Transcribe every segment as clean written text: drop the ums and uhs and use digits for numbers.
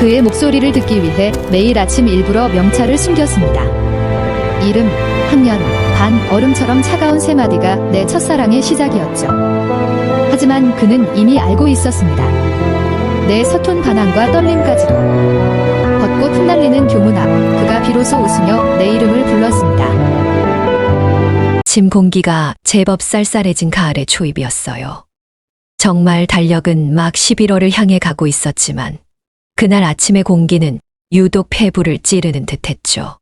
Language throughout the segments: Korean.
그의 목소리를 듣기 위해 매일 아침 일부러 명찰을 숨겼습니다. 이름, 학년, 반, 얼음처럼 차가운 세 마디가 내 첫사랑의 시작이었죠. 하지만 그는 이미 알고 있었습니다. 내 서툰 반항과 떨림까지도. 벚꽃 흩날리는 교문 앞, 그가 비로소 웃으며 내 이름을 불렀습니다. 아침 공기가 제법 쌀쌀해진 가을의 초입이었어요. 정말 달력은 막 11월을 향해 가고 있었지만 그날 아침의 공기는 유독 폐부를 찌르는 듯했죠.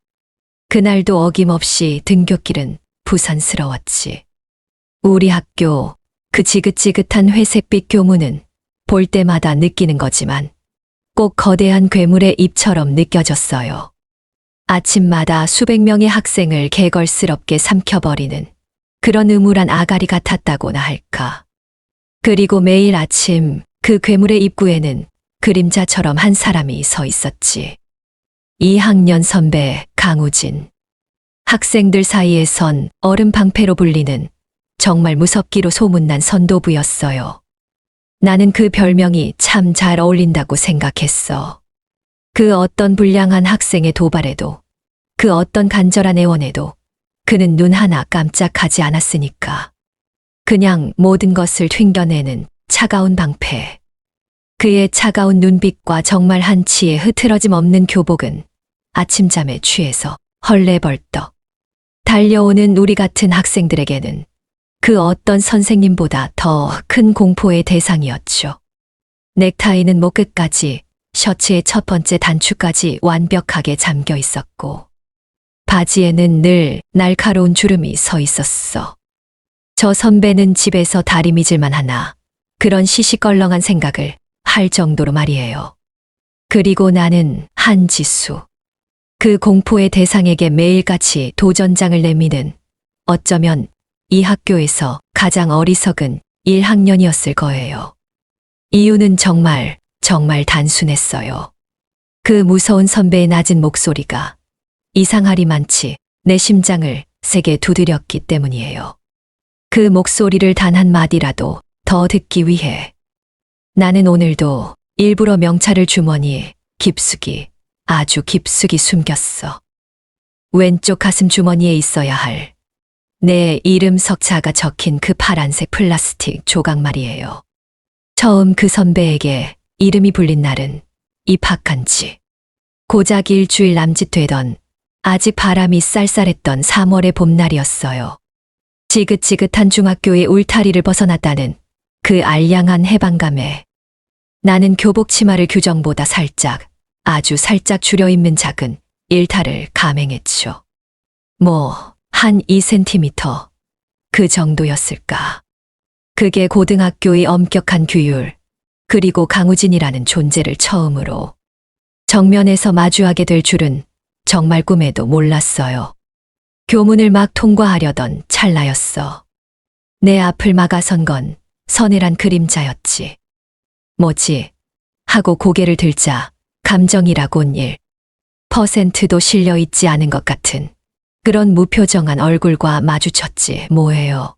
그날도 어김없이 등굣길은 부산스러웠지. 우리 학교 그 지긋지긋한 회색빛 교문은 볼 때마다 느끼는 거지만 꼭 거대한 괴물의 입처럼 느껴졌어요. 아침마다 수백 명의 학생을 개걸스럽게 삼켜버리는 그런 음울한 아가리 같았다고나 할까. 그리고 매일 아침 그 괴물의 입구에는 그림자처럼 한 사람이 서 있었지. 2학년 선배 강우진. 학생들 사이에선 얼음 방패로 불리는 정말 무섭기로 소문난 선도부였어요. 나는 그 별명이 참 잘 어울린다고 생각했어. 그 어떤 불량한 학생의 도발에도, 그 어떤 간절한 애원에도 그는 눈 하나 깜짝하지 않았으니까. 그냥 모든 것을 튕겨내는 차가운 방패. 그의 차가운 눈빛과 정말 한치의 흐트러짐 없는 교복은 아침잠에 취해서 헐레벌떡 달려오는 우리 같은 학생들에게는 그 어떤 선생님보다 더 큰 공포의 대상이었죠. 넥타이는 목 끝까지, 셔츠의 첫 번째 단추까지 완벽하게 잠겨 있었고 바지에는 늘 날카로운 주름이 서 있었어. 저 선배는 집에서 다리 미질만 하나 그런 시시껄렁한 생각을 할 정도로 말이에요. 그리고 나는 한지수. 그 공포의 대상에게 매일같이 도전장을 내미는 어쩌면 이 학교에서 가장 어리석은 1학년이었을 거예요. 이유는 정말 단순했어요. 그 무서운 선배의 낮은 목소리가 이상하리만치 내 심장을 세게 두드렸기 때문이에요. 그 목소리를 단 한마디라도 더 듣기 위해 나는 오늘도 일부러 명찰을 주머니에 깊숙이, 아주 깊숙이 숨겼어. 왼쪽 가슴 주머니에 있어야 할 내 이름 석자가 적힌 그 파란색 플라스틱 조각 말이에요. 처음 그 선배에게 이름이 불린 날은 입학한 지 고작 일주일 남짓되던 아직 바람이 쌀쌀했던 3월의 봄날이었어요. 지긋지긋한 중학교의 울타리를 벗어났다는 그 알량한 해방감에 나는 교복 치마를 규정보다 살짝, 아주 살짝 줄여 입는 작은 일탈을 감행했죠. 한 2cm 그 정도였을까. 그게 고등학교의 엄격한 규율, 그리고 강우진이라는 존재를 처음으로 정면에서 마주하게 될 줄은 정말 꿈에도 몰랐어요. 교문을 막 통과하려던 찰나였어. 내 앞을 막아선 건 서늘한 그림자였지. 뭐지? 하고 고개를 들자 감정이라곤 1%도 실려있지 않은 것 같은 그런 무표정한 얼굴과 마주쳤지 뭐예요.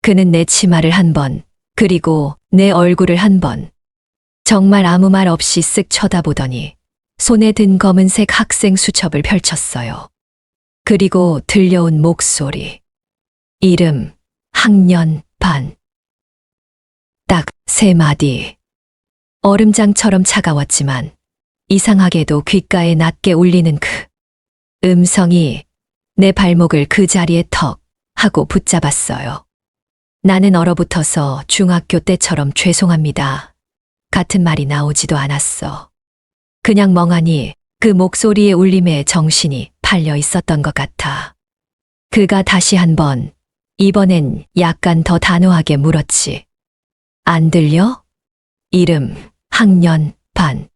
그는 내 치마를 한 번, 그리고 내 얼굴을 한 번, 정말 아무 말 없이 쓱 쳐다보더니 손에 든 검은색 학생 수첩을 펼쳤어요. 그리고 들려온 목소리. 이름, 학년, 반. 딱 3마디. 얼음장처럼 차가웠지만 이상하게도 귓가에 낮게 울리는 그 음성이 내 발목을 그 자리에 턱 하고 붙잡았어요. 나는 얼어붙어서 중학교 때처럼 죄송합니다. 같은 말이 나오지도 않았어. 그냥 멍하니 그 목소리의 울림에 정신이 팔려 있었던 것 같아. 그가 다시 한번, 이번엔 약간 더 단호하게 물었지. 안 들려? 이름, 학년, 반.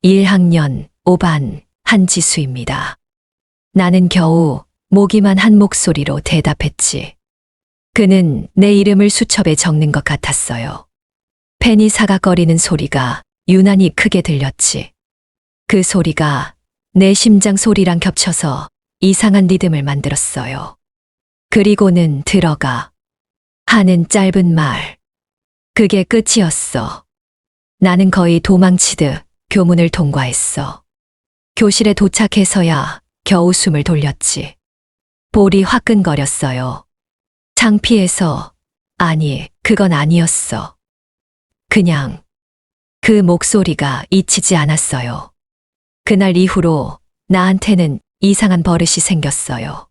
1학년 5반 한지수입니다. 나는 겨우 모기만 한 목소리로 대답했지. 그는 내 이름을 수첩에 적는 것 같았어요. 펜이 사각거리는 소리가 유난히 크게 들렸지. 그 소리가 내 심장 소리랑 겹쳐서 이상한 리듬을 만들었어요. 그리고는 들어가 하는 짧은 말. 그게 끝이었어. 나는 거의 도망치듯 교문을 통과했어. 교실에 도착해서야 겨우 숨을 돌렸지. 볼이 화끈거렸어요. 창피해서, 아니, 그건 아니었어. 그냥 그 목소리가 잊히지 않았어요. 그날 이후로 나한테는 이상한 버릇이 생겼어요.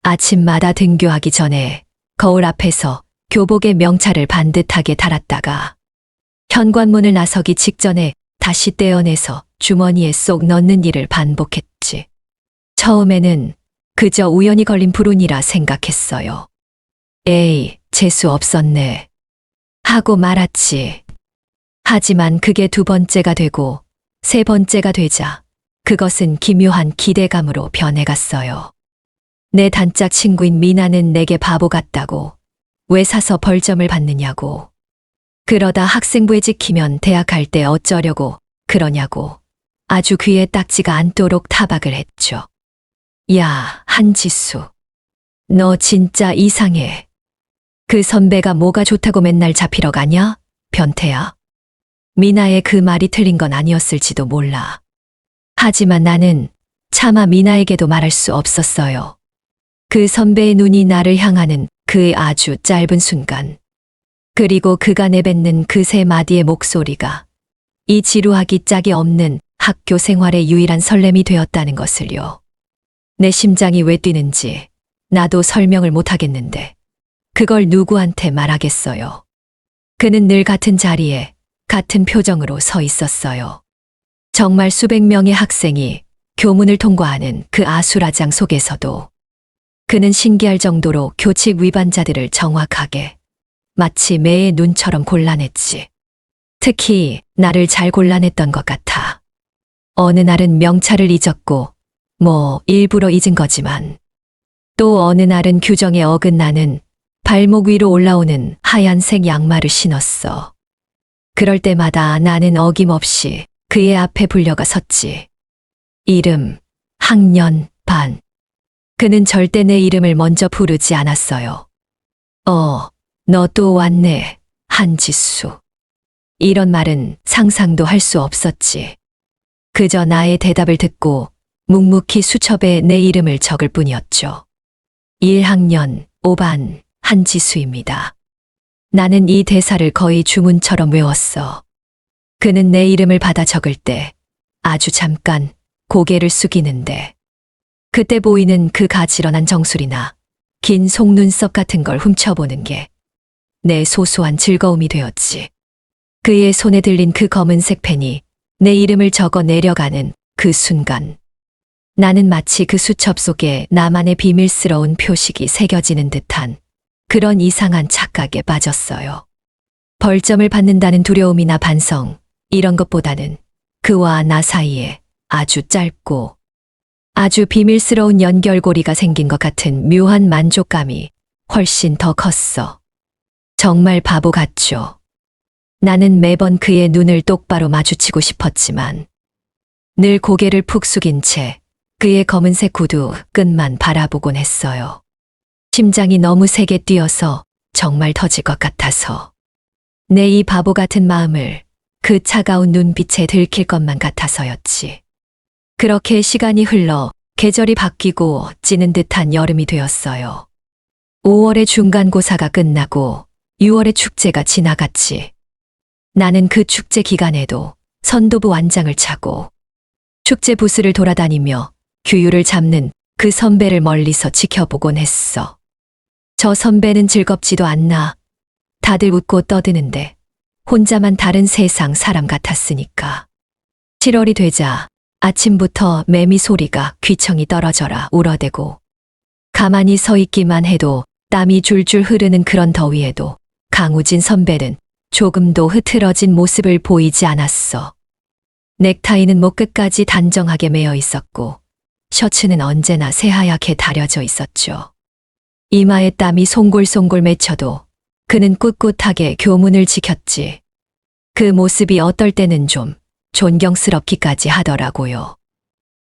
아침마다 등교하기 전에 거울 앞에서 교복의 명찰을 반듯하게 달았다가 현관문을 나서기 직전에 다시 떼어내서 주머니에 쏙 넣는 일을 반복했지. 처음에는 그저 우연히 걸린 불운이라 생각했어요. 에이, 재수 없었네. 하고 말았지. 하지만 그게 두 번째가 되고 세 번째가 되자 그것은 기묘한 기대감으로 변해갔어요. 내 단짝 친구인 미나는 내게 바보 같다고, 왜 사서 벌점을 받느냐고, 그러다 학생부에 찍히면 대학 갈 때 어쩌려고 그러냐고 아주 귀에 딱지가 않도록 타박을 했죠. 야, 한지수. 너 진짜 이상해. 그 선배가 뭐가 좋다고 맨날 잡히러 가냐? 변태야. 미나의 그 말이 틀린 건 아니었을지도 몰라. 하지만 나는 차마 미나에게도 말할 수 없었어요. 그 선배의 눈이 나를 향하는 그 아주 짧은 순간, 그리고 그가 내뱉는 그 세 마디의 목소리가 이 지루하기 짝이 없는 학교 생활의 유일한 설렘이 되었다는 것을요. 내 심장이 왜 뛰는지 나도 설명을 못하겠는데 그걸 누구한테 말하겠어요. 그는 늘 같은 자리에 같은 표정으로 서 있었어요. 정말 수백 명의 학생이 교문을 통과하는 그 아수라장 속에서도 그는 신기할 정도로 교칙 위반자들을 정확하게, 마치 매의 눈처럼 골라냈지. 특히 나를 잘 골라냈던 것 같아. 어느 날은 명찰을 잊었고, 뭐 일부러 잊은 거지만, 또 어느 날은 규정에 어긋나는 발목 위로 올라오는 하얀색 양말을 신었어. 그럴 때마다 나는 어김없이 그의 앞에 불려가 섰지. 이름, 학년, 반. 그는 절대 내 이름을 먼저 부르지 않았어요. 너 또 왔네, 한지수. 이런 말은 상상도 할 수 없었지. 그저 나의 대답을 듣고 묵묵히 수첩에 내 이름을 적을 뿐이었죠. 1학년 5반 한지수입니다. 나는 이 대사를 거의 주문처럼 외웠어. 그는 내 이름을 받아 적을 때 아주 잠깐 고개를 숙이는데 그때 보이는 그 가지런한 정수리나 긴 속눈썹 같은 걸 훔쳐보는 게 내 소소한 즐거움이 되었지. 그의 손에 들린 그 검은색 펜이 내 이름을 적어 내려가는 그 순간, 나는 마치 그 수첩 속에 나만의 비밀스러운 표식이 새겨지는 듯한 그런 이상한 착각에 빠졌어요. 벌점을 받는다는 두려움이나 반성, 이런 것보다는 그와 나 사이에 아주 짧고 아주 비밀스러운 연결고리가 생긴 것 같은 묘한 만족감이 훨씬 더 컸어. 정말 바보 같죠. 나는 매번 그의 눈을 똑바로 마주치고 싶었지만 늘 고개를 푹 숙인 채 그의 검은색 구두 끝만 바라보곤 했어요. 심장이 너무 세게 뛰어서 정말 터질 것 같아서 내 이 바보 같은 마음을 그 차가운 눈빛에 들킬 것만 같아서였지. 그렇게 시간이 흘러 계절이 바뀌고 찌는 듯한 여름이 되었어요. 5월의 중간고사가 끝나고 6월의 축제가 지나갔지. 나는 그 축제 기간에도 선도부 완장을 차고 축제 부스를 돌아다니며 규율을 잡는 그 선배를 멀리서 지켜보곤 했어. 저 선배는 즐겁지도 않나. 다들 웃고 떠드는데 혼자만 다른 세상 사람 같았으니까. 7월이 되자 아침부터 매미 소리가 귀청이 떨어져라 울어대고 가만히 서 있기만 해도 땀이 줄줄 흐르는 그런 더위에도 강우진 선배는 조금도 흐트러진 모습을 보이지 않았어. 넥타이는 목 끝까지 단정하게 매어 있었고 셔츠는 언제나 새하얗게 다려져 있었죠. 이마에 땀이 송골송골 맺혀도 그는 꿋꿋하게 교문을 지켰지. 그 모습이 어떨 때는 좀 존경스럽기까지 하더라고요.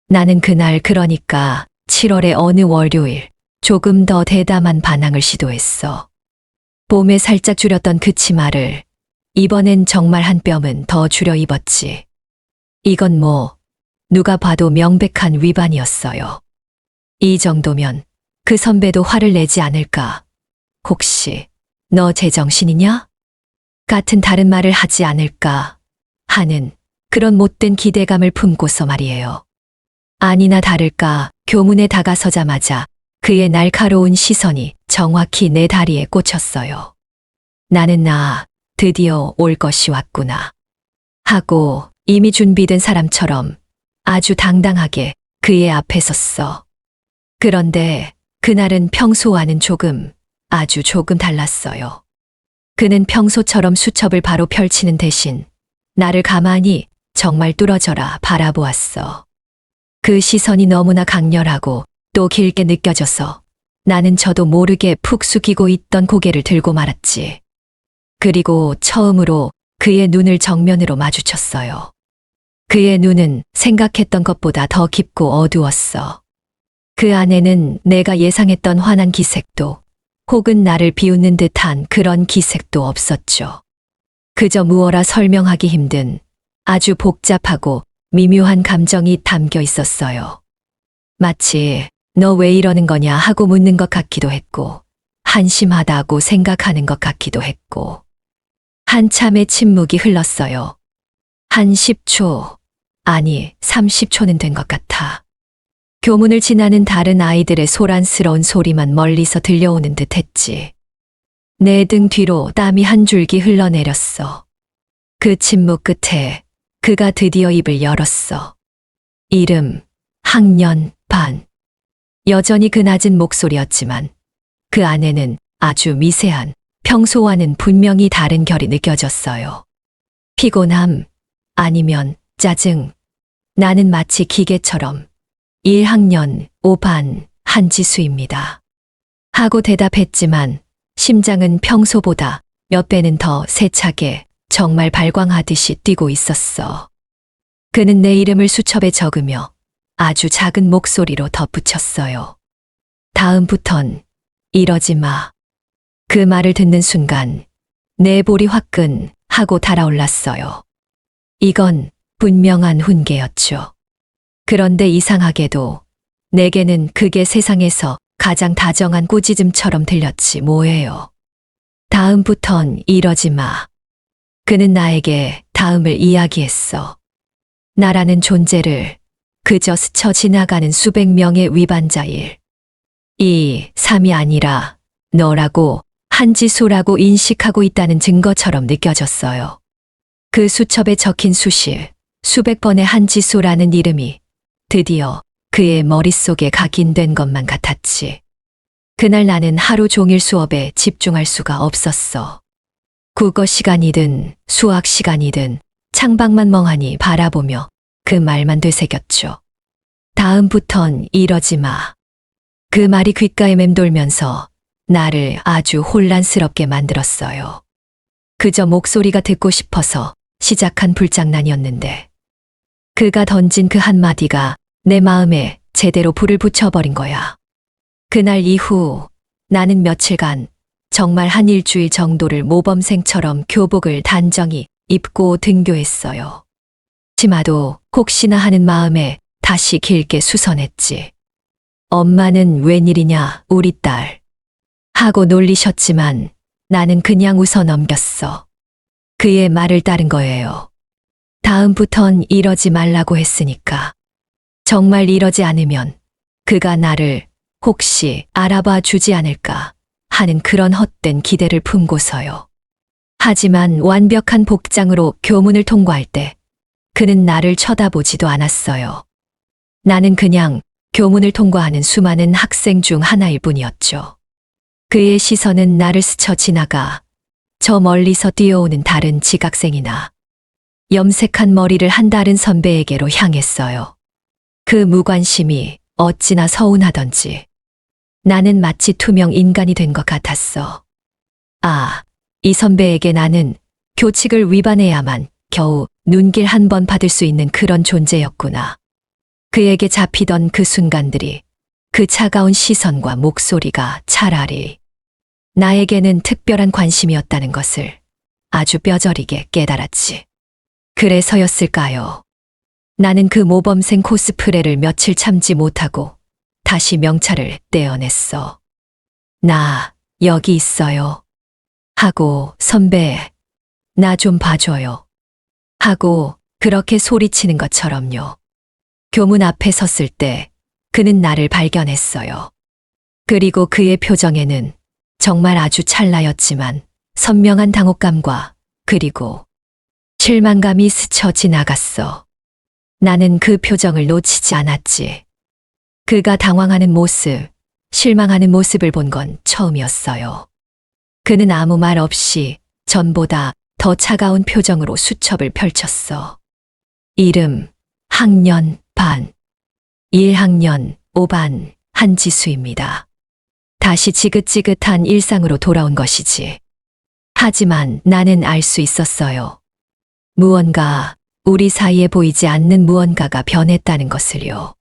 나는 그날 그러니까 7월의 어느 월요일 조금 더 대담한 반항을 시도했어. 봄에 살짝 줄였던 그 치마를 이번엔 정말 한 뼘은 더 줄여 입었지. 이건 뭐, 누가 봐도 명백한 위반이었어요. 이 정도면 그 선배도 화를 내지 않을까. 혹시 너 제정신이냐? 같은 다른 말을 하지 않을까 하는 그런 못된 기대감을 품고서 말이에요. 아니나 다를까 교문에 다가서자마자 그의 날카로운 시선이 정확히 내 다리에 꽂혔어요. 나는 드디어 올 것이 왔구나. 하고 이미 준비된 사람처럼 아주 당당하게 그의 앞에 섰어. 그런데 그날은 평소와는 아주 조금 달랐어요. 그는 평소처럼 수첩을 바로 펼치는 대신 나를 가만히 정말 뚫어져라 바라보았어. 그 시선이 너무나 강렬하고 또 길게 느껴져서 나는 저도 모르게 푹 숙이고 있던 고개를 들고 말았지. 그리고 처음으로 그의 눈을 정면으로 마주쳤어요. 그의 눈은 생각했던 것보다 더 깊고 어두웠어. 그 안에는 내가 예상했던 환한 기색도 혹은 나를 비웃는 듯한 그런 기색도 없었죠. 그저 무어라 설명하기 힘든 아주 복잡하고 미묘한 감정이 담겨 있었어요. 마치 너 왜 이러는 거냐 하고 묻는 것 같기도 했고 한심하다고 생각하는 것 같기도 했고 한참의 침묵이 흘렀어요. 한 10초, 아니 30초는 된 것 같아. 교문을 지나는 다른 아이들의 소란스러운 소리만 멀리서 들려오는 듯 했지. 내 등 뒤로 땀이 한 줄기 흘러내렸어. 그 침묵 끝에 그가 드디어 입을 열었어. 이름, 학년, 반. 여전히 그 낮은 목소리였지만 그 안에는 아주 미세한 평소와는 분명히 다른 결이 느껴졌어요. 피곤함, 아니면 짜증. 나는 마치 기계처럼 1학년 5반 한지수입니다. 하고 대답했지만 심장은 평소보다 몇 배는 더 세차게 정말 발광하듯이 뛰고 있었어. 그는 내 이름을 수첩에 적으며 아주 작은 목소리로 덧붙였어요. 다음부턴 이러지 마. 그 말을 듣는 순간 내 볼이 화끈 하고 달아올랐어요. 이건 분명한 훈계였죠. 그런데 이상하게도 내게는 그게 세상에서 가장 다정한 꾸짖음처럼 들렸지 뭐예요. 다음부턴 이러지 마. 그는 나에게 다음을 이야기했어. 나라는 존재를 그저 스쳐 지나가는 수백 명의 위반자일. 3이 아니라 너라고 한지수라고 인식하고 있다는 증거처럼 느껴졌어요. 그 수첩에 적힌 수백 번의 한지수라는 이름이 드디어 그의 머릿속에 각인된 것만 같았지. 그날 나는 하루 종일 수업에 집중할 수가 없었어. 국어 시간이든 수학 시간이든 창밖만 멍하니 바라보며 그 말만 되새겼죠. 다음부턴 이러지 마. 그 말이 귓가에 맴돌면서 나를 아주 혼란스럽게 만들었어요. 그저 목소리가 듣고 싶어서 시작한 불장난이었는데 그가 던진 그 한마디가 내 마음에 제대로 불을 붙여버린 거야. 그날 이후 나는 며칠간 정말 한 일주일 정도를 모범생처럼 교복을 단정히 입고 등교했어요. 치마도 혹시나 하는 마음에 다시 길게 수선했지. 엄마는 웬일이냐 우리 딸 하고 놀리셨지만 나는 그냥 웃어 넘겼어. 그의 말을 따른 거예요. 다음부턴 이러지 말라고 했으니까. 정말 이러지 않으면 그가 나를 혹시 알아봐 주지 않을까 하는 그런 헛된 기대를 품고서요. 하지만 완벽한 복장으로 교문을 통과할 때 그는 나를 쳐다보지도 않았어요. 나는 그냥 교문을 통과하는 수많은 학생 중 하나일 뿐이었죠. 그의 시선은 나를 스쳐 지나가 저 멀리서 뛰어오는 다른 지각생이나 염색한 머리를 한 다른 선배에게로 향했어요. 그 무관심이 어찌나 서운하던지 나는 마치 투명 인간이 된 것 같았어. 이 선배에게 나는 교칙을 위반해야만 겨우 눈길 한 번 받을 수 있는 그런 존재였구나. 그에게 잡히던 그 순간들이, 그 차가운 시선과 목소리가 차라리 나에게는 특별한 관심이었다는 것을 아주 뼈저리게 깨달았지. 그래서였을까요? 나는 그 모범생 코스프레를 며칠 참지 못하고 다시 명찰을 떼어냈어. 나 여기 있어요. 하고 선배, 나 좀 봐줘요. 하고 그렇게 소리치는 것처럼요. 교문 앞에 섰을 때 그는 나를 발견했어요. 그리고 그의 표정에는 정말 아주 찰나였지만 선명한 당혹감과 그리고 실망감이 스쳐 지나갔어. 나는 그 표정을 놓치지 않았지. 그가 당황하는 모습, 실망하는 모습을 본 건 처음이었어요. 그는 아무 말 없이 전보다 더 차가운 표정으로 수첩을 펼쳤어. 이름, 학년, 반. 1학년 5반 한지수입니다. 다시 지긋지긋한 일상으로 돌아온 것이지. 하지만 나는 알 수 있었어요. 무언가, 우리 사이에 보이지 않는 무언가가 변했다는 것을요.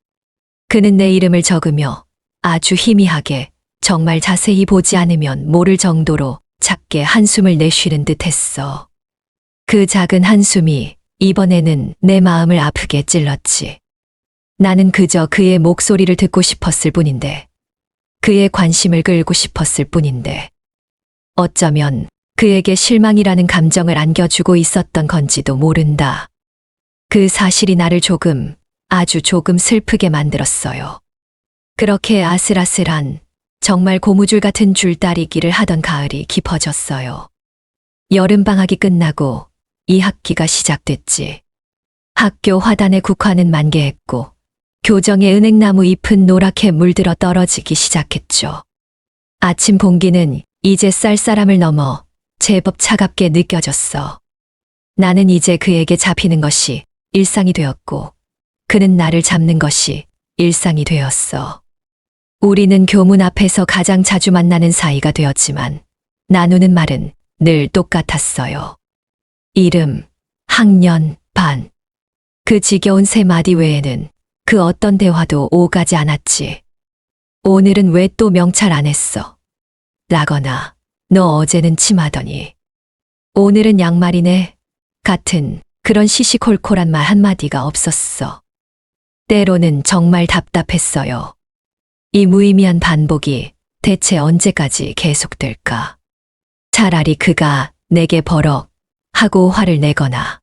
그는 내 이름을 적으며 아주 희미하게 정말 자세히 보지 않으면 모를 정도로 작게 한숨을 내쉬는 듯 했어. 그 작은 한숨이 이번에는 내 마음을 아프게 찔렀지. 나는 그저 그의 목소리를 듣고 싶었을 뿐인데, 그의 관심을 끌고 싶었을 뿐인데, 어쩌면 그에게 실망이라는 감정을 안겨주고 있었던 건지도 모른다. 그 사실이 나를 조금, 아주 조금 슬프게 만들었어요. 그렇게 아슬아슬한, 정말 고무줄 같은 줄다리기를 하던 가을이 깊어졌어요. 여름방학이 끝나고 2학기가 시작됐지. 학교 화단의 국화는 만개했고 교정의 은행나무 잎은 노랗게 물들어 떨어지기 시작했죠. 아침 공기는 이제 쌀쌀함을 넘어 제법 차갑게 느껴졌어. 나는 이제 그에게 잡히는 것이 일상이 되었고 그는 나를 잡는 것이 일상이 되었어. 우리는 교문 앞에서 가장 자주 만나는 사이가 되었지만 나누는 말은 늘 똑같았어요. 이름, 학년, 반. 그 지겨운 세 마디 외에는 그 어떤 대화도 오가지 않았지. 오늘은 왜 또 명찰 안 했어? 라거나 너 어제는 침하더니 오늘은 양말이네? 같은 그런 시시콜콜한 말 한마디가 없었어. 때로는 정말 답답했어요. 이 무의미한 반복이 대체 언제까지 계속될까? 차라리 그가 내게 버럭 하고 화를 내거나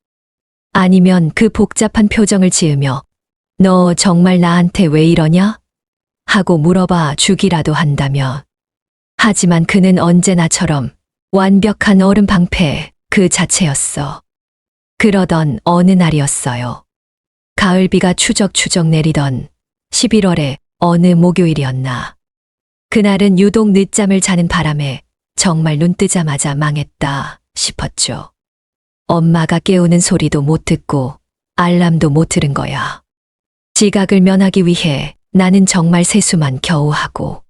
아니면 그 복잡한 표정을 지으며 너 정말 나한테 왜 이러냐? 하고 물어봐 주기라도 한다면. 하지만 그는 언제나처럼 완벽한 얼음 방패 그 자체였어. 그러던 어느 날이었어요. 가을비가 추적추적 내리던 11월의 어느 목요일이었나. 그날은 유독 늦잠을 자는 바람에 정말 눈 뜨자마자 망했다 싶었죠. 엄마가 깨우는 소리도 못 듣고 알람도 못 들은 거야. 지각을 면하기 위해 나는 정말 세수만 겨우 하고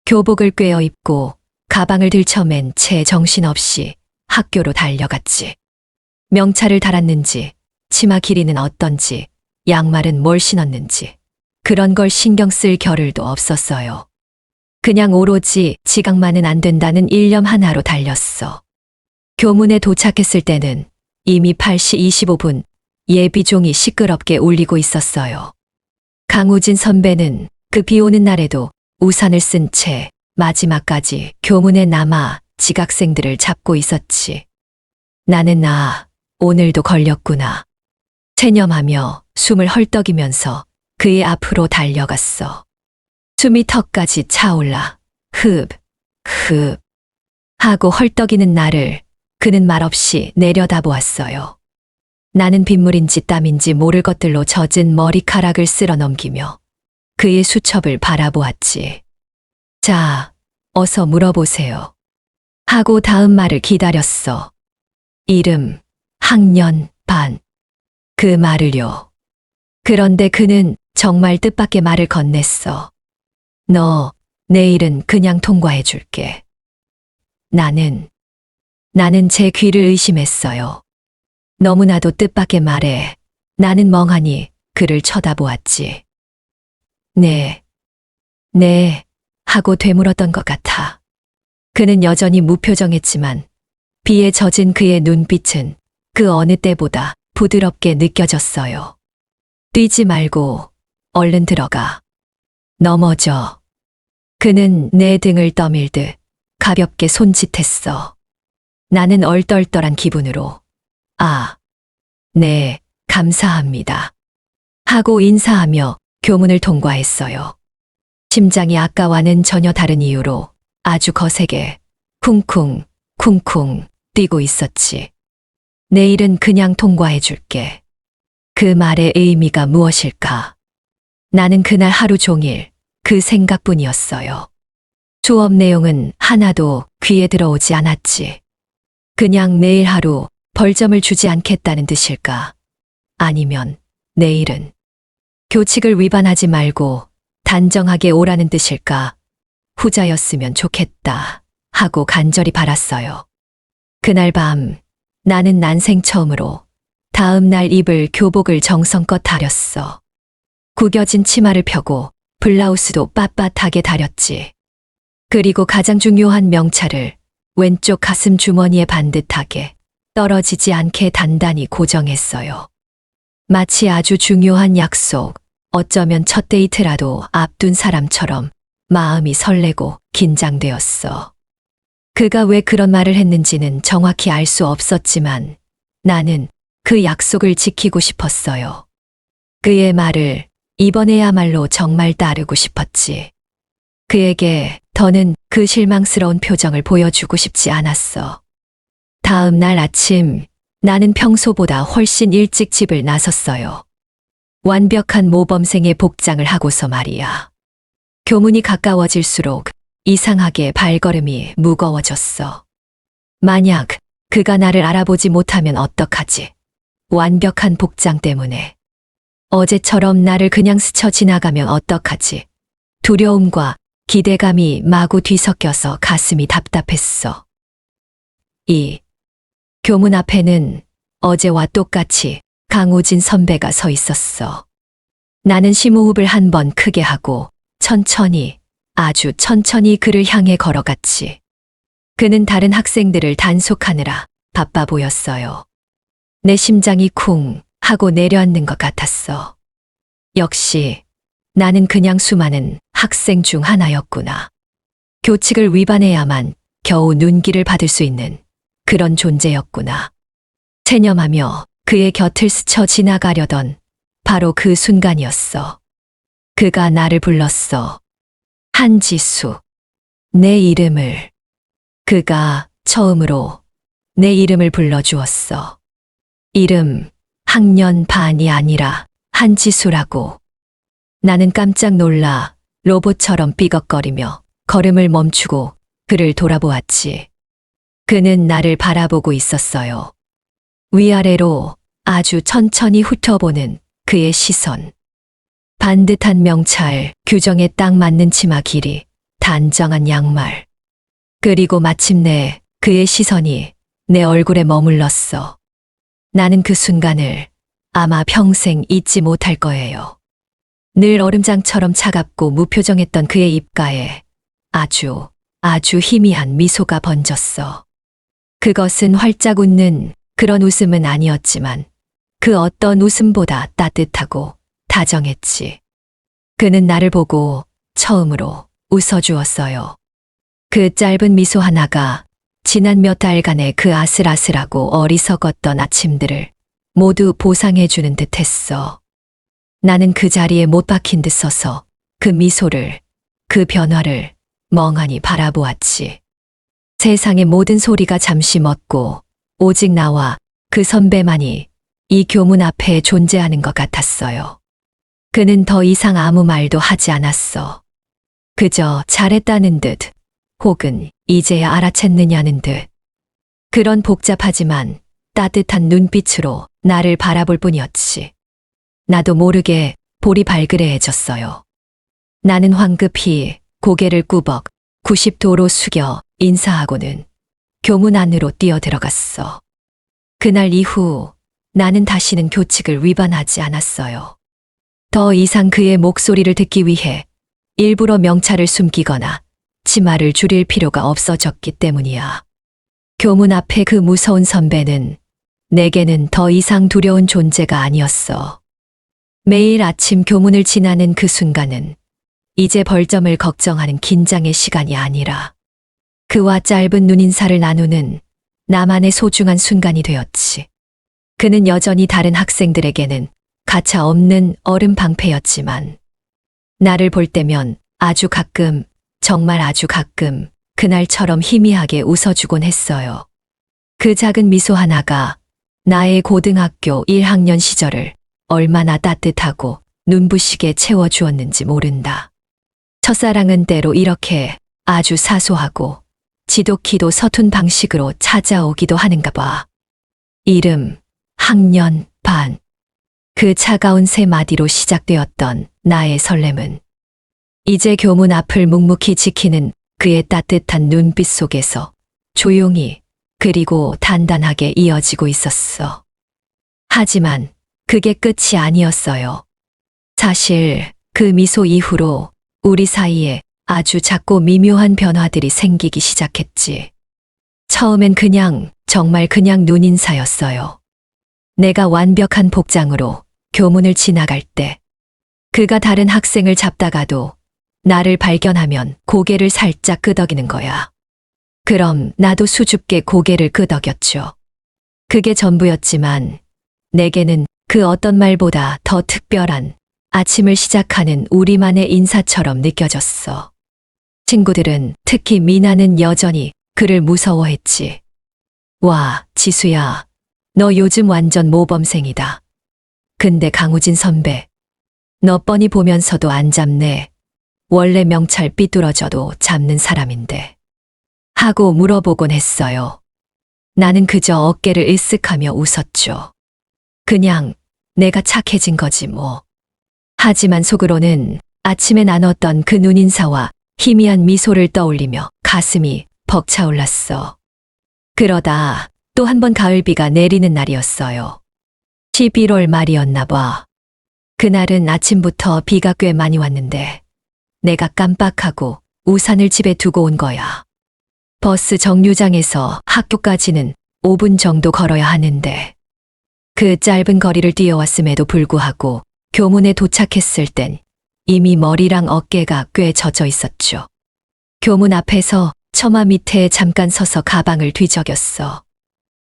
교복을 꿰어 입고 가방을 들쳐맨 채 정신없이 학교로 달려갔지. 명찰을 달았는지, 치마 길이는 어떤지, 양말은 뭘 신었는지 그런 걸 신경 쓸 겨를도 없었어요. 그냥 오로지 지각만은 안 된다는 일념 하나로 달렸어. 교문에 도착했을 때는 이미 8시 25분 예비종이 시끄럽게 울리고 있었어요. 강우진 선배는 그 비 오는 날에도 우산을 쓴 채 마지막까지 교문에 남아 지각생들을 잡고 있었지. 나는 오늘도 걸렸구나. 체념하며 숨을 헐떡이면서 그의 앞으로 달려갔어. 숨이 턱까지 차올라 흡 하고 헐떡이는 나를 그는 말없이 내려다보았어요. 나는 빗물인지 땀인지 모를 것들로 젖은 머리카락을 쓸어 넘기며 그의 수첩을 바라보았지. 자, 어서 물어보세요. 하고 다음 말을 기다렸어. 이름, 학년, 반. 그 말을요. 그런데 그는 정말 뜻밖의 말을 건넸어. 너, 내일은 그냥 통과해 줄게. 나는 제 귀를 의심했어요. 너무나도 뜻밖의 말에 나는 멍하니 그를 쳐다보았지. 네, 하고 되물었던 것 같아. 그는 여전히 무표정했지만 비에 젖은 그의 눈빛은 그 어느 때보다 부드럽게 느껴졌어요. 뛰지 말고 얼른 들어가. 넘어져. 그는 내 등을 떠밀듯 가볍게 손짓했어. 나는 얼떨떨한 기분으로 네, 감사합니다. 하고 인사하며 교문을 통과했어요. 심장이 아까와는 전혀 다른 이유로 아주 거세게 쿵쿵 쿵쿵 뛰고 있었지. 내일은 그냥 통과해 줄게. 그 말의 의미가 무엇일까? 나는 그날 하루 종일 그 생각뿐이었어요. 수업 내용은 하나도 귀에 들어오지 않았지. 그냥 내일 하루 벌점을 주지 않겠다는 뜻일까? 아니면 내일은 교칙을 위반하지 말고 단정하게 오라는 뜻일까? 후자였으면 좋겠다 하고 간절히 바랐어요. 그날 밤 나는 난생 처음으로 다음 날 입을 교복을 정성껏 다렸어. 구겨진 치마를 펴고 블라우스도 빳빳하게 다렸지. 그리고 가장 중요한 명찰을 왼쪽 가슴 주머니에 반듯하게 떨어지지 않게 단단히 고정했어요. 마치 아주 중요한 약속, 어쩌면 첫 데이트라도 앞둔 사람처럼 마음이 설레고 긴장되었어. 그가 왜 그런 말을 했는지는 정확히 알 수 없었지만 나는 그 약속을 지키고 싶었어요. 그의 말을 이번에야말로 정말 따르고 싶었지. 그에게 더는 그 실망스러운 표정을 보여주고 싶지 않았어. 다음 날 아침 나는 평소보다 훨씬 일찍 집을 나섰어요. 완벽한 모범생의 복장을 하고서 말이야. 교문이 가까워질수록 이상하게 발걸음이 무거워졌어. 만약 그가 나를 알아보지 못하면 어떡하지? 완벽한 복장 때문에. 어제처럼 나를 그냥 스쳐 지나가면 어떡하지? 두려움과 기대감이 마구 뒤섞여서 가슴이 답답했어. 교문 앞에는 어제와 똑같이 강우진 선배가 서 있었어. 나는 심호흡을 한 번 크게 하고 천천히, 아주 천천히 그를 향해 걸어갔지. 그는 다른 학생들을 단속하느라 바빠 보였어요. 내 심장이 쿵 하고 내려앉는 것 같았어. 역시 나는 그냥 수많은 학생 중 하나였구나. 교칙을 위반해야만 겨우 눈길을 받을 수 있는 그런 존재였구나. 체념하며 그의 곁을 스쳐 지나가려던 바로 그 순간이었어. 그가 나를 불렀어. 한지수. 내 이름을. 그가 처음으로 내 이름을 불러주었어. 이름 학년 반이 아니라 한지수라고. 나는 깜짝 놀라 로봇처럼 삐걱거리며 걸음을 멈추고 그를 돌아보았지. 그는 나를 바라보고 있었어요. 위아래로 아주 천천히 훑어보는 그의 시선. 반듯한 명찰, 규정에 딱 맞는 치마 길이, 단정한 양말. 그리고 마침내 그의 시선이 내 얼굴에 머물렀어. 나는 그 순간을 아마 평생 잊지 못할 거예요. 늘 얼음장처럼 차갑고 무표정했던 그의 입가에 아주 희미한 미소가 번졌어. 그것은 활짝 웃는 그런 웃음은 아니었지만 그 어떤 웃음보다 따뜻하고 다정했지. 그는 나를 보고 처음으로 웃어주었어요. 그 짧은 미소 하나가 지난 몇 달간의 그 아슬아슬하고 어리석었던 아침들을 모두 보상해주는 듯 했어. 나는 그 자리에 못 박힌 듯 서서 그 미소를, 그 변화를 멍하니 바라보았지. 세상의 모든 소리가 잠시 멎고 오직 나와 그 선배만이 이 교문 앞에 존재하는 것 같았어요. 그는 더 이상 아무 말도 하지 않았어. 그저 잘했다는 듯, 혹은 이제야 알아챘느냐는 듯. 그런 복잡하지만 따뜻한 눈빛으로 나를 바라볼 뿐이었지. 나도 모르게 볼이 발그레해졌어요. 나는 황급히 고개를 꾸벅 90도로 숙여 인사하고는 교문 안으로 뛰어들어갔어. 그날 이후 나는 다시는 교칙을 위반하지 않았어요. 더 이상 그의 목소리를 듣기 위해 일부러 명찰을 숨기거나 치마를 줄일 필요가 없어졌기 때문이야. 교문 앞에 그 무서운 선배는 내게는 더 이상 두려운 존재가 아니었어. 매일 아침 교문을 지나는 그 순간은 이제 벌점을 걱정하는 긴장의 시간이 아니라 그와 짧은 눈인사를 나누는 나만의 소중한 순간이 되었지. 그는 여전히 다른 학생들에게는 가차 없는 얼음 방패였지만 나를 볼 때면 아주 가끔, 정말 아주 가끔 그날처럼 희미하게 웃어주곤 했어요. 그 작은 미소 하나가 나의 고등학교 1학년 시절을 얼마나 따뜻하고 눈부시게 채워주었는지 모른다. 첫사랑은 때로 이렇게 아주 사소하고 지독히도 서툰 방식으로 찾아오기도 하는가 봐. 이름, 학년, 반. 그 차가운 세 마디로 시작되었던 나의 설렘은 이제 교문 앞을 묵묵히 지키는 그의 따뜻한 눈빛 속에서 조용히 그리고 단단하게 이어지고 있었어. 하지만 그게 끝이 아니었어요. 사실 그 미소 이후로 우리 사이에 아주 작고 미묘한 변화들이 생기기 시작했지. 처음엔 정말 그냥 눈인사였어요. 내가 완벽한 복장으로 교문을 지나갈 때 그가 다른 학생을 잡다가도 나를 발견하면 고개를 살짝 끄덕이는 거야. 그럼 나도 수줍게 고개를 끄덕였죠. 그게 전부였지만 내게는 그 어떤 말보다 더 특별한 아침을 시작하는 우리만의 인사처럼 느껴졌어. 친구들은, 특히 미나는 여전히 그를 무서워했지. 와, 지수야, 너 요즘 완전 모범생이다. 근데 강우진 선배, 너 뻔히 보면서도 안 잡네. 원래 명찰 삐뚤어져도 잡는 사람인데. 하고 물어보곤 했어요. 나는 그저 어깨를 으쓱하며 웃었죠. 그냥 내가 착해진 거지 뭐. 하지만 속으로는 아침에 나눴던 그 눈인사와 희미한 미소를 떠올리며 가슴이 벅차올랐어. 그러다 또 한 번 가을비가 내리는 날이었어요. 11월 말이었나 봐. 그날은 아침부터 비가 꽤 많이 왔는데 내가 깜빡하고 우산을 집에 두고 온 거야. 버스 정류장에서 학교까지는 5분 정도 걸어야 하는데 그 짧은 거리를 뛰어왔음에도 불구하고 교문에 도착했을 땐 이미 머리랑 어깨가 꽤 젖어 있었죠. 교문 앞에서 처마 밑에 잠깐 서서 가방을 뒤적였어.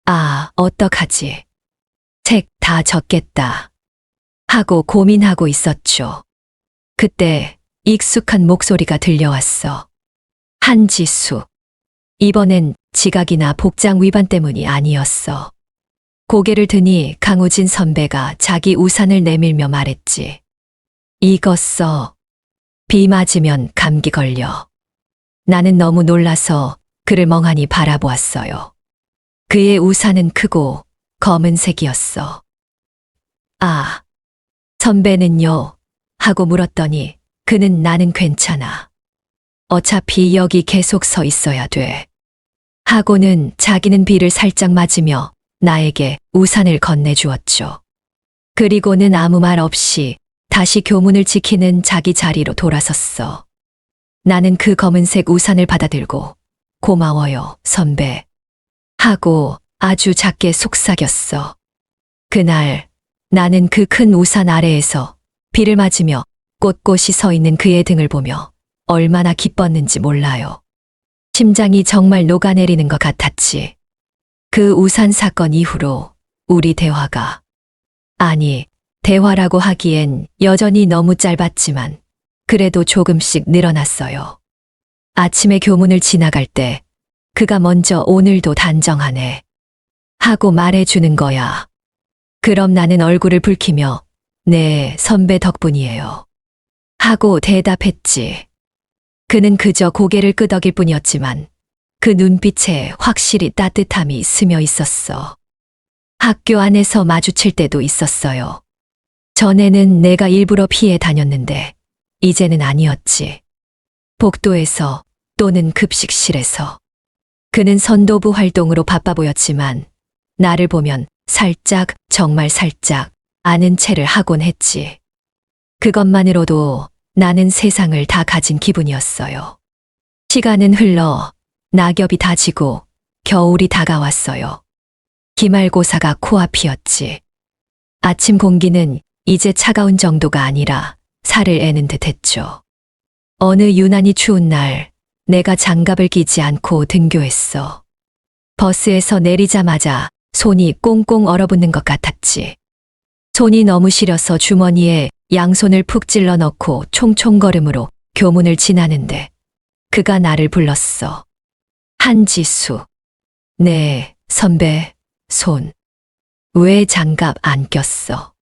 아, 어떡하지? 책 다 젖겠다. 하고 고민하고 있었죠. 그때 익숙한 목소리가 들려왔어. 한지수. 이번엔 지각이나 복장 위반 때문이 아니었어. 고개를 드니 강우진 선배가 자기 우산을 내밀며 말했지. 이거 써. 비 맞으면 감기 걸려. 나는 너무 놀라서 그를 멍하니 바라보았어요. 그의 우산은 크고 검은색이었어. 아, 선배는요? 하고 물었더니 그는 나는 괜찮아. 어차피 여기 계속 서 있어야 돼. 하고는 자기는 비를 살짝 맞으며 나에게 우산을 건네주었죠. 그리고는 아무 말 없이 다시 교문을 지키는 자기 자리로 돌아섰어. 나는 그 검은색 우산을 받아들고 고마워요, 선배. 하고 아주 작게 속삭였어. 그날 나는 그 큰 우산 아래에서 비를 맞으며 꼿꼿이 서 있는 그의 등을 보며 얼마나 기뻤는지 몰라요. 심장이 정말 녹아내리는 것 같았지. 그 우산 사건 이후로 우리 대화가, 아니, 대화라고 하기엔 여전히 너무 짧았지만 그래도 조금씩 늘어났어요. 아침에 교문을 지나갈 때 그가 먼저 오늘도 단정하네. 하고 말해주는 거야. 그럼 나는 얼굴을 붉히며 네, 선배 덕분이에요. 하고 대답했지. 그는 그저 고개를 끄덕일 뿐이었지만 그 눈빛에 확실히 따뜻함이 스며 있었어. 학교 안에서 마주칠 때도 있었어요. 전에는 내가 일부러 피해 다녔는데 이제는 아니었지. 복도에서 또는 급식실에서. 그는 선도부 활동으로 바빠 보였지만 나를 보면 살짝, 정말 살짝 아는 체를 하곤 했지. 그것만으로도 나는 세상을 다 가진 기분이었어요. 시간은 흘러 낙엽이 다지고 겨울이 다가왔어요. 기말고사가 코앞이었지. 아침 공기는 이제 차가운 정도가 아니라 살을 애는 듯 했죠. 어느 유난히 추운 날, 내가 장갑을 끼지 않고 등교했어. 버스에서 내리자마자 손이 꽁꽁 얼어붙는 것 같았지. 손이 너무 시려서 주머니에 양손을 푹 찔러 넣고 총총걸음으로 교문을 지나는데 그가 나를 불렀어. 한지수. 네, 선배, 손. 왜 장갑 안 꼈어?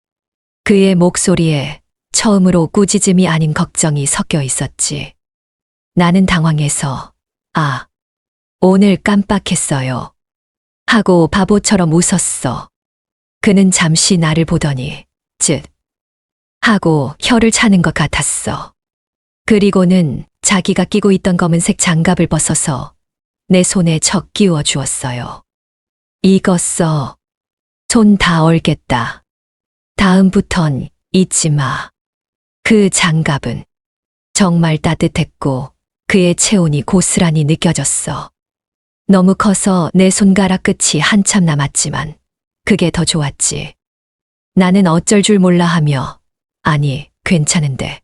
그의 목소리에 처음으로 꾸짖음이 아닌 걱정이 섞여 있었지. 나는 당황해서, 아, 오늘 깜빡했어요. 하고 바보처럼 웃었어. 그는 잠시 나를 보더니, 쯧. 하고 혀를 차는 것 같았어. 그리고는 자기가 끼고 있던 검은색 장갑을 벗어서 내 손에 척 끼워 주었어요. 이거 써. 손 다 얼겠다. 다음부턴 잊지 마. 그 장갑은 정말 따뜻했고 그의 체온이 고스란히 느껴졌어. 너무 커서 내 손가락 끝이 한참 남았지만 그게 더 좋았지. 나는 어쩔 줄 몰라 하며 아니, 괜찮은데.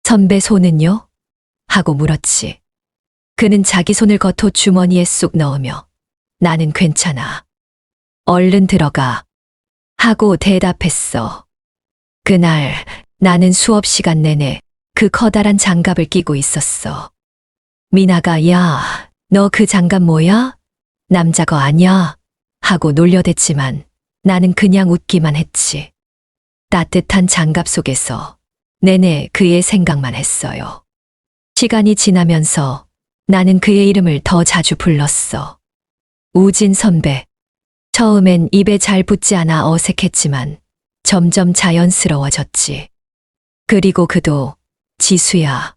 선배 손은요? 하고 물었지. 그는 자기 손을 겉옷 주머니에 쑥 넣으며 나는 괜찮아. 얼른 들어가. 하고 대답했어. 그날 나는 수업 시간 내내 그 커다란 장갑을 끼고 있었어. 미나가 야, 너 그 장갑 뭐야? 남자 거 아냐? 하고 놀려댔지만 나는 그냥 웃기만 했지. 따뜻한 장갑 속에서 내내 그의 생각만 했어요. 시간이 지나면서 나는 그의 이름을 더 자주 불렀어. 우진 선배. 처음엔 입에 잘 붙지 않아 어색했지만 점점 자연스러워졌지. 그리고 그도 지수야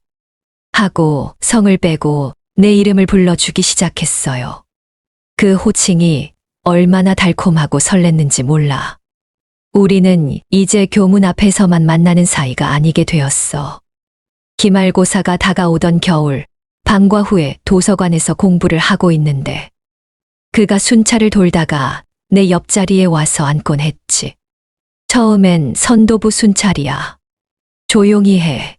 하고 성을 빼고 내 이름을 불러주기 시작했어요. 그 호칭이 얼마나 달콤하고 설렜는지 몰라. 우리는 이제 교문 앞에서만 만나는 사이가 아니게 되었어. 기말고사가 다가오던 겨울, 방과 후에 도서관에서 공부를 하고 있는데 그가 순찰을 돌다가 내 옆자리에 와서 앉곤 했지. 처음엔 선도부 순찰이야. 조용히 해.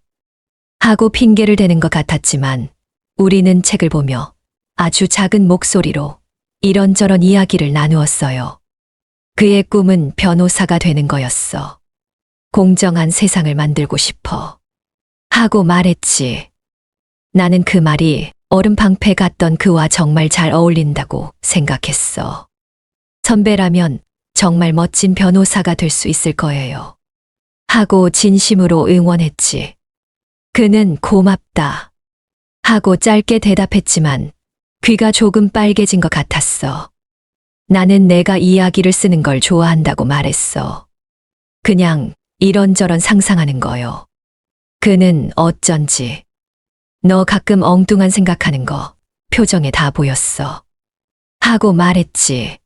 하고 핑계를 대는 것 같았지만 우리는 책을 보며 아주 작은 목소리로 이런저런 이야기를 나누었어요. 그의 꿈은 변호사가 되는 거였어. 공정한 세상을 만들고 싶어. 하고 말했지. 나는 그 말이 얼음 방패 같던 그와 정말 잘 어울린다고 생각했어. 선배라면 정말 멋진 변호사가 될 수 있을 거예요. 하고 진심으로 응원했지. 그는 고맙다. 하고 짧게 대답했지만 귀가 조금 빨개진 것 같았어. 나는 내가 이야기를 쓰는 걸 좋아한다고 말했어. 그냥 이런저런 상상하는 거요. 그는 어쩐지 너 가끔 엉뚱한 생각하는 거 표정에 다 보였어. 하고 말했지.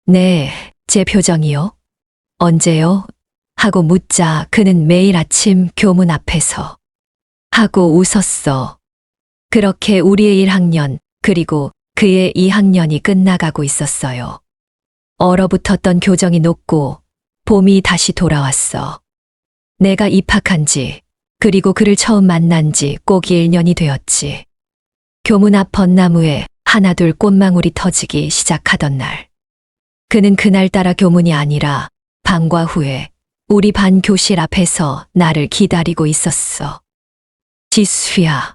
네, 제 표정이요? 언제요? 하고 묻자 그는 매일 아침 교문 앞에서 하고 웃었어. 그렇게 우리의 1학년 그리고 그의 2학년이 끝나가고 있었어요. 얼어붙었던 교정이 녹고 봄이 다시 돌아왔어. 내가 입학한 지 그리고 그를 처음 만난 지 꼭 1년이 되었지. 교문 앞 벚나무에 하나둘 꽃망울이 터지기 시작하던 날. 그는 그날따라 교문이 아니라 방과 후에 우리 반 교실 앞에서 나를 기다리고 있었어. 지수야.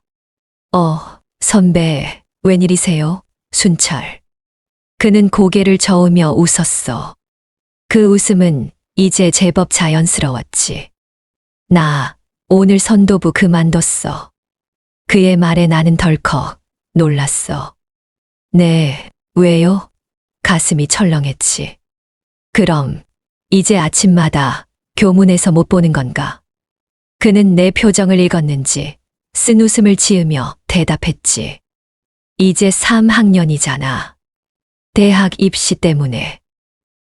선배, 웬일이세요? 순찰. 그는 고개를 저으며 웃었어. 그 웃음은 이제 제법 자연스러웠지. 나 오늘 선도부 그만뒀어. 그의 말에 나는 덜컥 놀랐어. 네, 왜요? 가슴이 철렁했지. 그럼 이제 아침마다 교문에서 못 보는 건가? 그는 내 표정을 읽었는지 쓴 웃음을 지으며 대답했지. 이제 3학년이잖아. 대학 입시 때문에.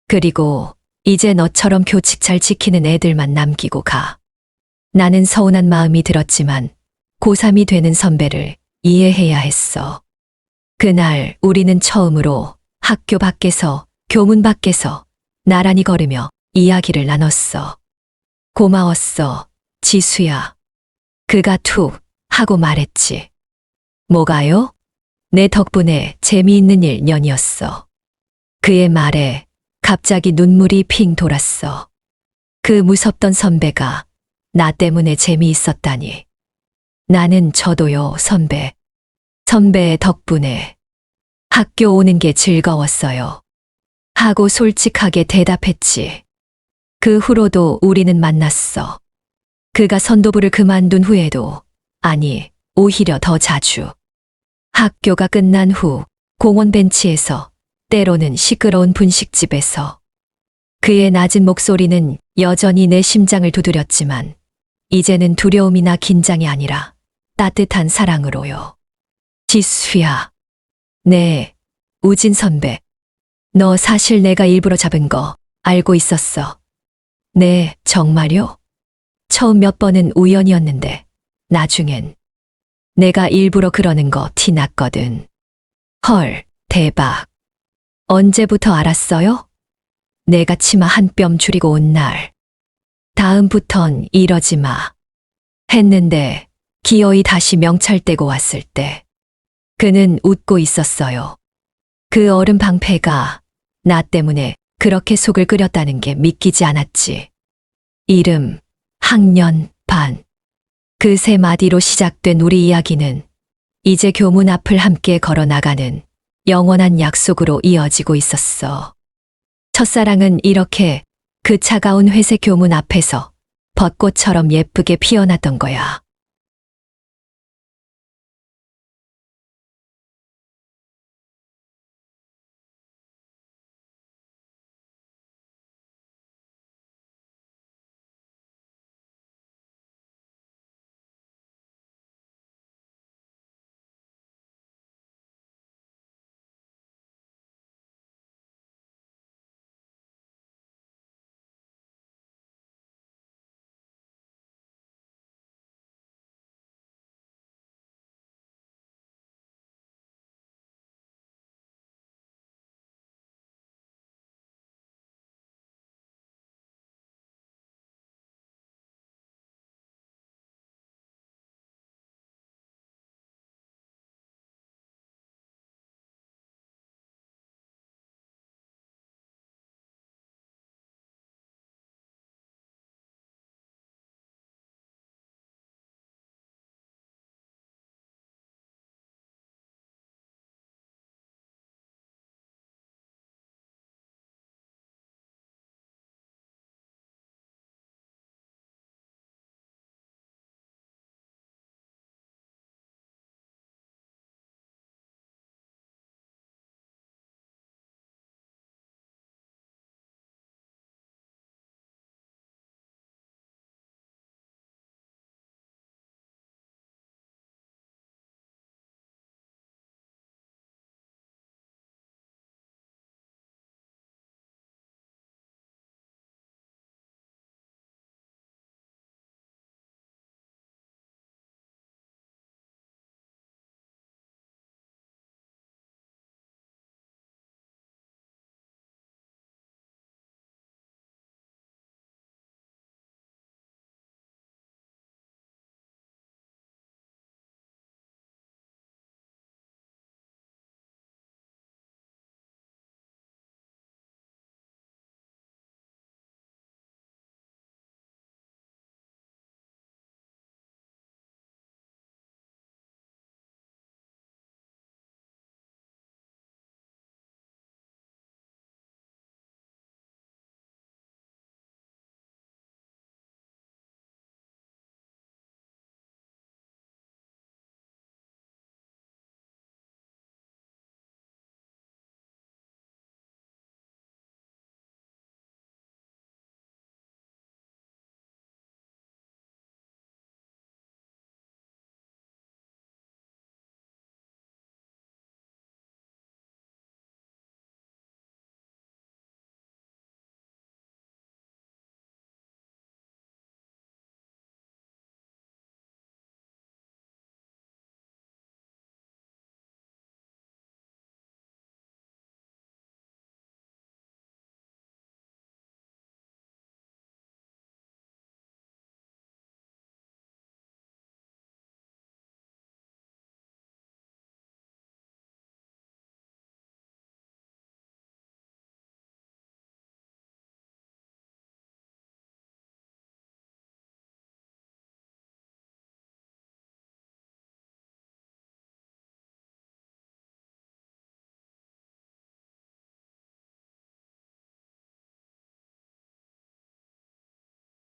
그리고 이제 너처럼 교칙 잘 지키는 애들만 남기고 가. 나는 서운한 마음이 들었지만 고3이 되는 선배를 이해해야 했어. 그날 우리는 처음으로 학교 밖에서, 교문 밖에서 나란히 걸으며 이야기를 나눴어. 고마웠어, 지수야. 그가 툭 하고 말했지. 뭐가요? 내 덕분에 재미있는 일 년이었어. 그의 말에 갑자기 눈물이 핑 돌았어. 그 무섭던 선배가 나 때문에 재미있었다니. 나는 저도요, 선배. 선배의 덕분에 학교 오는 게 즐거웠어요. 하고 솔직하게 대답했지. 그 후로도 우리는 만났어. 그가 선도부를 그만둔 후에도, 아니, 오히려 더 자주. 학교가 끝난 후 공원 벤치에서, 때로는 시끄러운 분식집에서. 그의 낮은 목소리는 여전히 내 심장을 두드렸지만, 이제는 두려움이나 긴장이 아니라 따뜻한 사랑으로요. 지수야. 네, 우진 선배. 너 사실 내가 일부러 잡은 거 알고 있었어. 네, 정말요? 처음 몇 번은 우연이었는데, 나중엔 내가 일부러 그러는 거 티 났거든. 헐, 대박. 언제부터 알았어요? 내가 치마 한 뼘 줄이고 온 날. 다음부턴 이러지 마. 했는데 기어이 다시 명찰 떼고 왔을 때 그는 웃고 있었어요. 그 어른 방패가 나 때문에 그렇게 속을 끓였다는 게 믿기지 않았지. 이름, 학년, 반. 그 세 마디로 시작된 우리 이야기는 이제 교문 앞을 함께 걸어 나가는 영원한 약속으로 이어지고 있었어. 첫사랑은 이렇게 그 차가운 회색 교문 앞에서 벚꽃처럼 예쁘게 피어났던 거야.